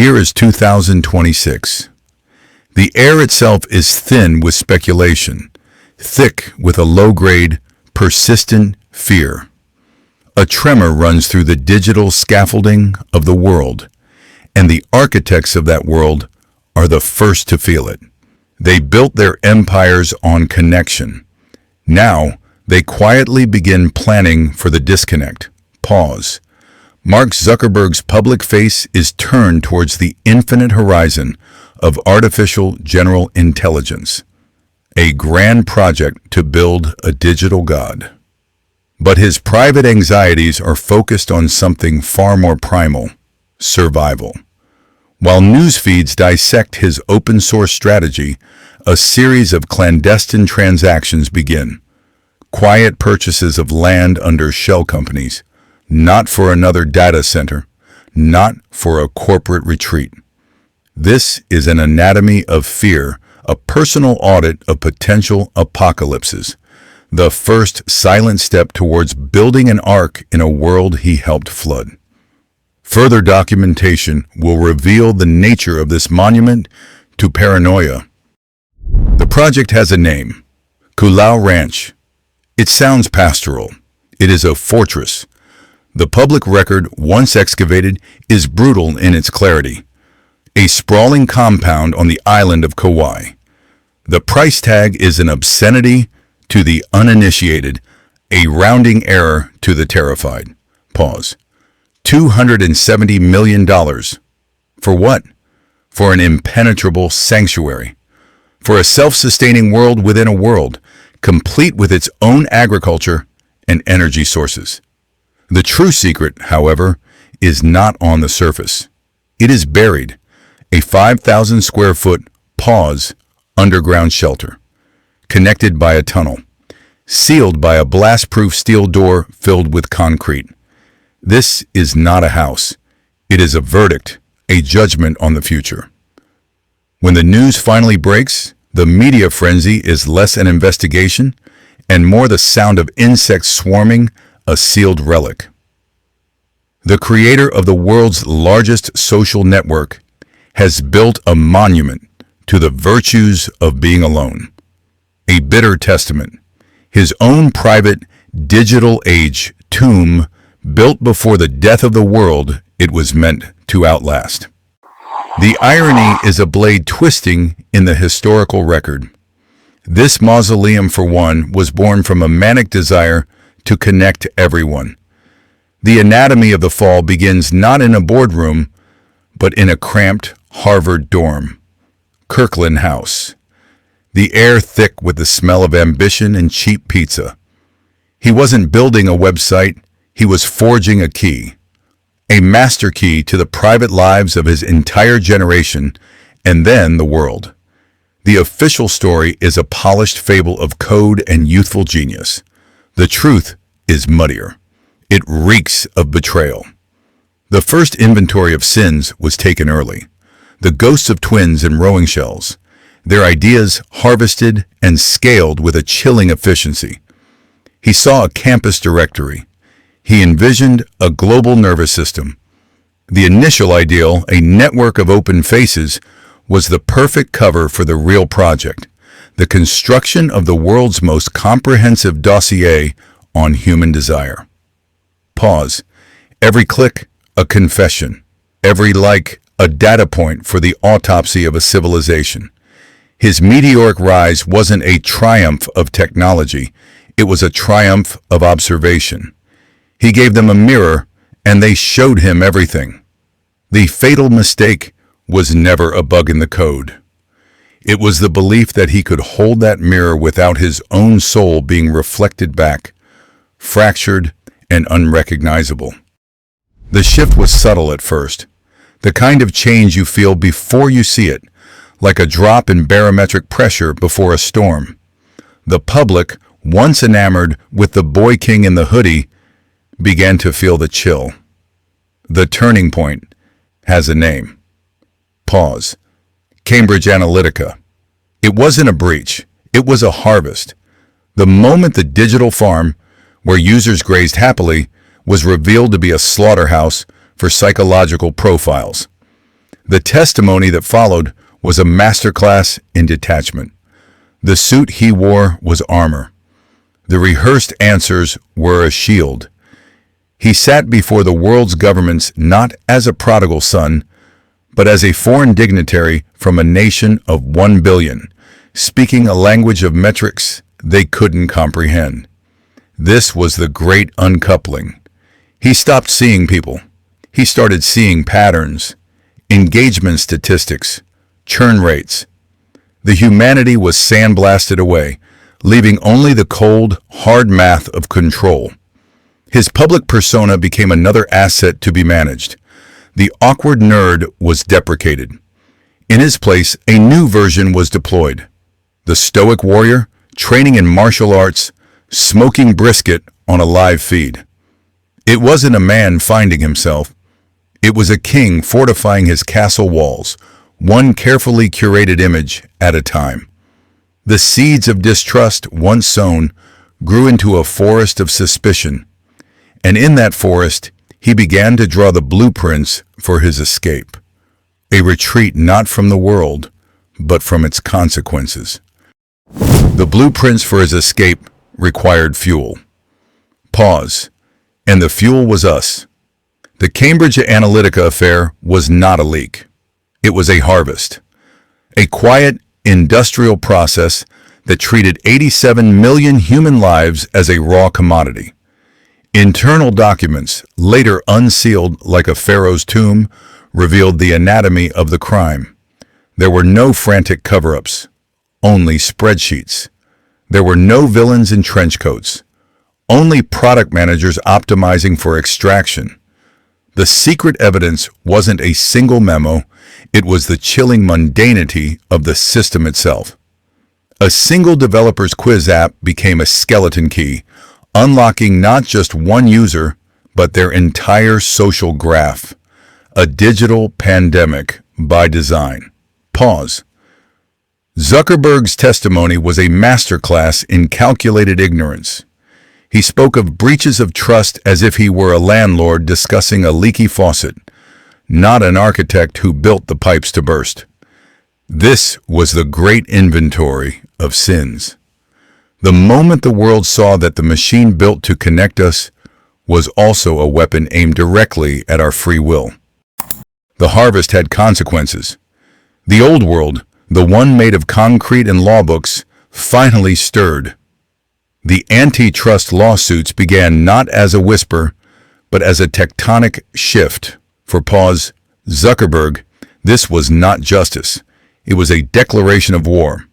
year is 2026. The air itself is thin with speculation, thick with a low-grade, persistent fear. A tremor runs through the digital scaffolding of the world, and the architects of that world are the first to feel it. They built their empires on connection. Now, they quietly begin planning for the disconnect. Pause. Mark Zuckerberg's public face is turned towards the infinite horizon of artificial general intelligence, a grand project to build a digital god. But his private anxieties are focused on something far more primal: survival. While news feeds dissect his open-source strategy, a series of clandestine transactions begin. Quiet purchases of land under shell companies, not for another data center, not for a corporate retreat. This is an anatomy of fear, a personal audit of potential apocalypses, the first silent step towards building an ark in a world he helped flood. Further documentation will reveal the nature of this monument to paranoia. The project has a name: Koolau Ranch. It sounds pastoral. It is a fortress. The public record, once excavated, is brutal in its clarity. A sprawling compound on the island of Kauai. The price tag is an obscenity to the uninitiated, a rounding error to the terrified. Pause. $270 million. For what? For an impenetrable sanctuary. For a self-sustaining world within a world, complete with its own agriculture and energy sources. The true secret, however, is not on the surface. It is buried, a 5,000 square foot underground shelter, connected by a tunnel, sealed by a blast-proof steel door filled with concrete. This is not a house. It is a verdict, a judgment on the future. When the news finally breaks, the media frenzy is less an investigation and more the sound of insects swarming a sealed relic. The creator of the world's largest social network has built a monument to the virtues of being alone. A bitter testament. His own private digital age tomb built before the death of the world it was meant to outlast. The irony is a blade twisting in the historical record. This mausoleum, for one, was born from a manic desire to connect everyone. The anatomy of the fall begins not in a boardroom, but in a cramped Harvard dorm. Kirkland House. The air thick with the smell of ambition and cheap pizza. He wasn't building a website, he was forging a key. A master key to the private lives of his entire generation, and then the world. The official story is a polished fable of code and youthful genius. The truth is muddier. It reeks of betrayal. The first inventory of sins was taken early. The ghosts of twins and rowing shells. Their ideas harvested and scaled with a chilling efficiency. He saw a campus directory. He envisioned a global nervous system. The initial ideal, a network of open faces, was the perfect cover for the real project, the construction of the world's most comprehensive dossier on human desire. Pause. Every click, a confession. Every like, a data point for the autopsy of a civilization. His meteoric rise wasn't a triumph of technology, it was a triumph of observation. He gave them a mirror, and they showed him everything. The fatal mistake was never a bug in the code. It was the belief that he could hold that mirror without his own soul being reflected back, fractured and unrecognizable. The shift was subtle at first, the kind of change you feel before you see it, like a drop in barometric pressure before a storm. The public, once enamored with the boy king in the hoodie, began to feel the chill. The turning point has a name. Pause. Cambridge Analytica. It wasn't a breach. It was a harvest. The moment the digital farm, where users grazed happily, was revealed to be a slaughterhouse for psychological profiles. The testimony that followed was a masterclass in detachment. The suit he wore was armor. The rehearsed answers were a shield. He sat before the world's governments not as a prodigal son, but as a foreign dignitary from a nation of 1 billion, speaking a language of metrics they couldn't comprehend. This was the great uncoupling. He stopped seeing people. He started seeing patterns, engagement statistics, churn rates. The humanity was sandblasted away, leaving only the cold, hard math of control. His public persona became another asset to be managed. The awkward nerd was deprecated. In his place, a new version was deployed. The stoic warrior, training in martial arts, smoking brisket on a live feed. It wasn't a man finding himself. It was a king fortifying his castle walls, one carefully curated image at a time. The seeds of distrust, once sown, grew into a forest of suspicion. And in that forest, he began to draw the blueprints for his escape. A retreat not from the world, but from its consequences. The blueprints for his escape required fuel. Pause. And the fuel was us. The Cambridge Analytica affair was not a leak. It was a harvest. A quiet, industrial process that treated 87 million human lives as a raw commodity. Internal documents, later unsealed like a pharaoh's tomb, revealed the anatomy of the crime. There were no frantic cover-ups, only spreadsheets. There were no villains in trench coats, only product managers optimizing for extraction. The secret evidence wasn't a single memo, it was the chilling mundanity of the system itself. A single developer's quiz app became a skeleton key, unlocking not just one user, but their entire social graph. A digital pandemic by design. Pause. Zuckerberg's testimony was a masterclass in calculated ignorance. He spoke of breaches of trust as if he were a landlord discussing a leaky faucet, not an architect who built the pipes to burst. This was the great inventory of sins. The moment the world saw that the machine built to connect us was also a weapon aimed directly at our free will. The harvest had consequences. The old world, the one made of concrete and law books, finally stirred. The antitrust lawsuits began not as a whisper, but as a tectonic shift. For pause, Zuckerberg, this was not justice. It was a declaration of war.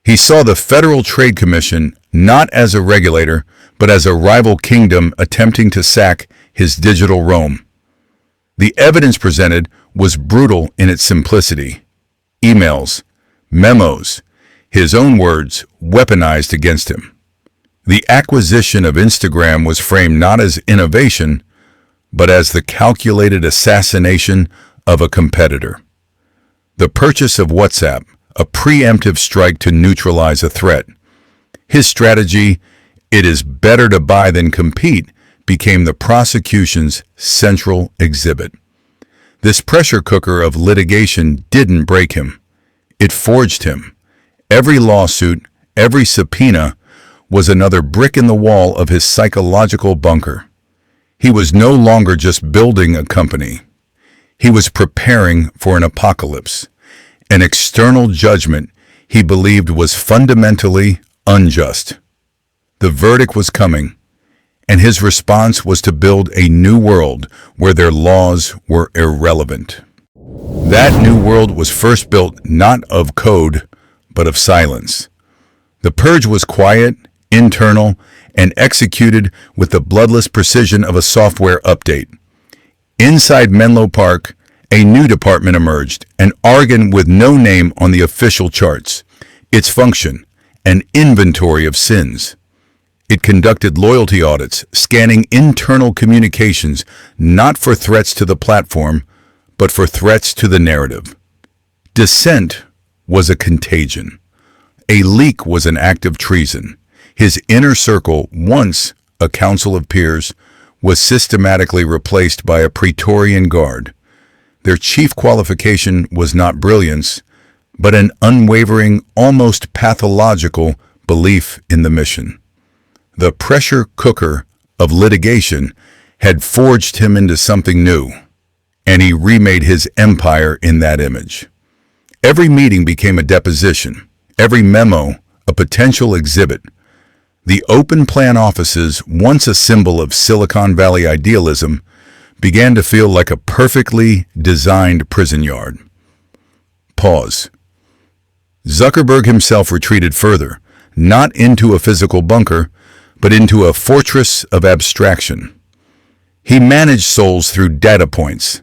He saw the Federal Trade Commission not as a regulator, but as a rival kingdom attempting to sack his digital Rome. The evidence presented was brutal in its simplicity. Emails, memos, his own words weaponized against him. The acquisition of Instagram was framed not as innovation, but as the calculated assassination of a competitor. The purchase of WhatsApp, a preemptive strike to neutralize a threat. His strategy, it is better to buy than compete, became the prosecution's central exhibit. This pressure cooker of litigation didn't break him. It forged him. Every lawsuit, every subpoena, was another brick in the wall of his psychological bunker. He was no longer just building a company. He was preparing for an apocalypse, an external judgment he believed was fundamentally unjust. The verdict was coming, and his response was to build a new world where their laws were irrelevant. That new world was first built not of code, but of silence. The purge was quiet, internal, and executed with the bloodless precision of a software update. Inside Menlo Park, a new department emerged, an organ with no name on the official charts. Its function, an inventory of sins. It conducted loyalty audits, scanning internal communications, not for threats to the platform, but for threats to the narrative. Dissent was a contagion. A leak was an act of treason. His inner circle, once a council of peers, was systematically replaced by a Praetorian guard. Their chief qualification was not brilliance, but an unwavering, almost pathological belief in the mission. The pressure cooker of litigation had forged him into something new, and he remade his empire in that image. Every meeting became a deposition, every memo a potential exhibit. The open plan offices, once a symbol of Silicon Valley idealism, began to feel like a perfectly designed prison yard. Pause. Zuckerberg himself retreated further, not into a physical bunker, but into a fortress of abstraction. He managed souls through data points.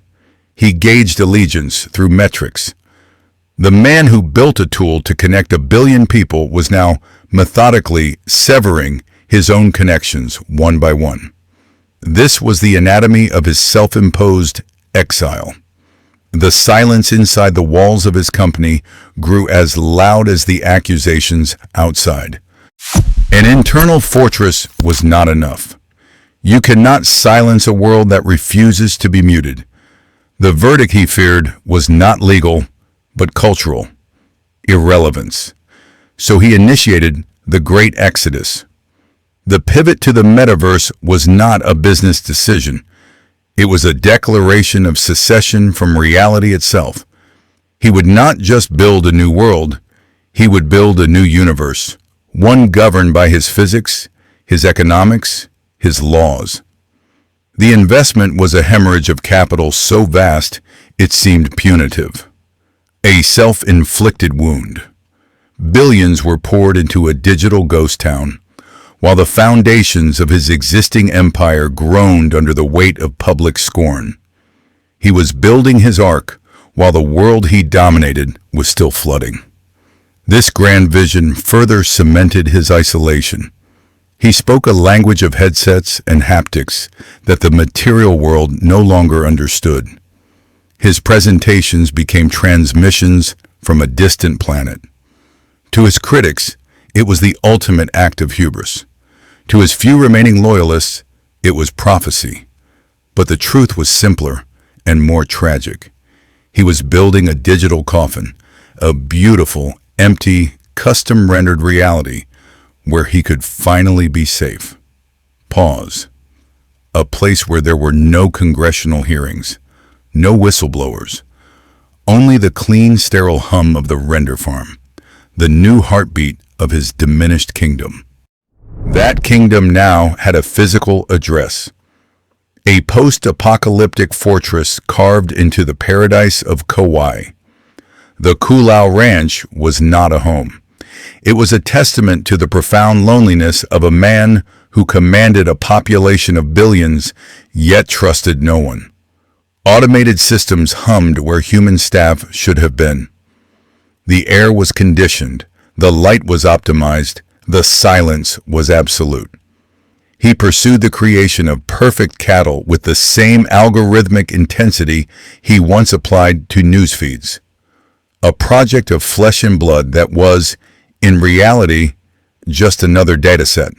He gauged allegiance through metrics. The man who built a tool to connect 1 billion people was now methodically severing his own connections one by one. This was the anatomy of his self-imposed exile. The silence inside the walls of his company grew as loud as the accusations outside. An internal fortress was not enough. You cannot silence a world that refuses to be muted. The verdict, he feared, was not legal, but cultural. Irrelevance. So he initiated the Great Exodus. The pivot to the metaverse was not a business decision. It was a declaration of secession from reality itself. He would not just build a new world, he would build a new universe, one governed by his physics, his economics, his laws. The investment was a hemorrhage of capital so vast it seemed punitive. A self-inflicted wound. Billions were poured into a digital ghost town, while the foundations of his existing empire groaned under the weight of public scorn. He was building his ark while the world he dominated was still flooding. This grand vision further cemented his isolation. He spoke a language of headsets and haptics that the material world no longer understood. His presentations became transmissions from a distant planet. To his critics, it was the ultimate act of hubris. To his few remaining loyalists, it was prophecy. But the truth was simpler and more tragic. He was building a digital coffin, a beautiful, empty, custom-rendered reality where he could finally be safe. Pause. A place where there were no congressional hearings, no whistleblowers, only the clean, sterile hum of the render farm, the new heartbeat of his diminished kingdom. That kingdom now had a physical address, a post-apocalyptic fortress carved into the paradise of Kauai. The Koolau Ranch was not a home. It was a testament to the profound loneliness of a man who commanded a population of billions, yet trusted no one. Automated systems hummed where human staff should have been. The air was conditioned, the light was optimized, the silence was absolute. He pursued the creation of perfect cattle with the same algorithmic intensity he once applied to news feeds. A project of flesh and blood that was, in reality, just another dataset.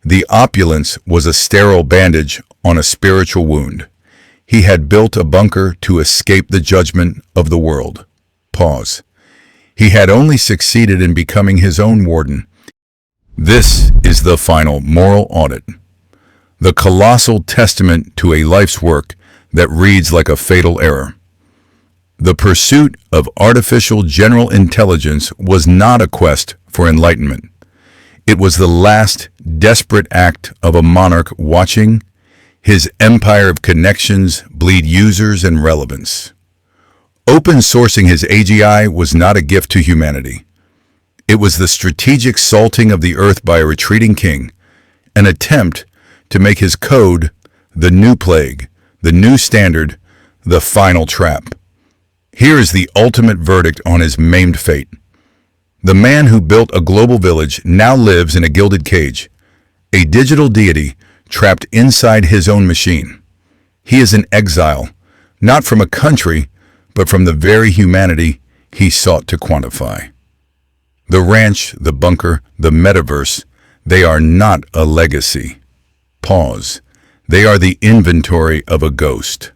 The opulence was a sterile bandage on a spiritual wound. He had built a bunker to escape the judgment of the world. Pause. He had only succeeded in becoming his own warden. This is the final moral audit. The colossal testament to a life's work that reads like a fatal error. The pursuit of artificial general intelligence was not a quest for enlightenment. It was the last desperate act of a monarch watching his empire of connections bleed users and relevance. Open sourcing his AGI was not a gift to humanity. It was the strategic salting of the earth by a retreating king, an attempt to make his code the new plague, the new standard, the final trap. Here is the ultimate verdict on his maimed fate. The man who built a global village now lives in a gilded cage, a digital deity trapped inside his own machine. He is in exile, not from a country, but from the very humanity he sought to quantify. The ranch, the bunker, the metaverse, they are not a legacy. Pause. They are the inventory of a ghost.